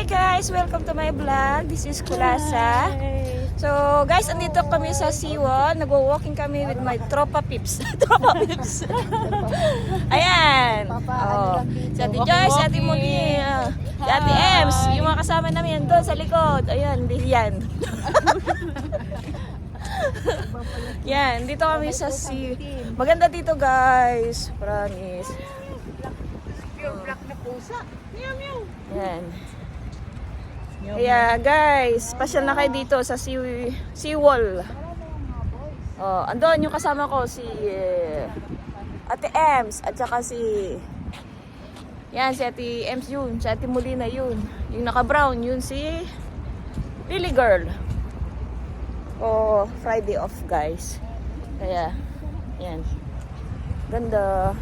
Hi guys! Welcome to my vlog. This is Kulasa. So guys, andito kami sa Siwon. Nagwo-walking kami with my tropa pips. Tropa pips. Ayan. Oh. Si Ate Joyce, si Ate Muli, si Ate Ems. Yung mga kasama namin doon sa likod. Ayan, yan. Yan, dito kami sa Maganda dito guys. Promise. Pure black na pusa. Meow meow. Yan. Kaya guys, pasyal na kayo dito sa Seawall. Oh, andun yung kasama ko si Ate Ems at saka si Ate Ems yun, si Ate Molina yun. Yung naka-brown yun si Lily Girl. Oh, Friday off guys. Kaya yan. Ganda.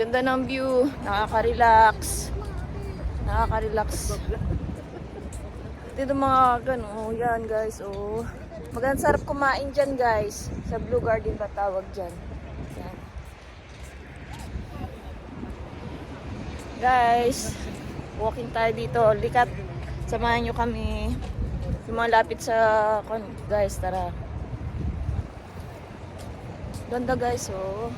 Ganda ng view, nakaka-relax. Nakaka-relax. Dito mga gano, yan guys, oh. Magandang sarap kumain dyan guys. Sa Blue Garden ba tawag dyan. Yan. Guys, walking tayo dito. Likat, samahan nyo kami. Yung mga lapit sa, guys, tara. Ganda guys, oh.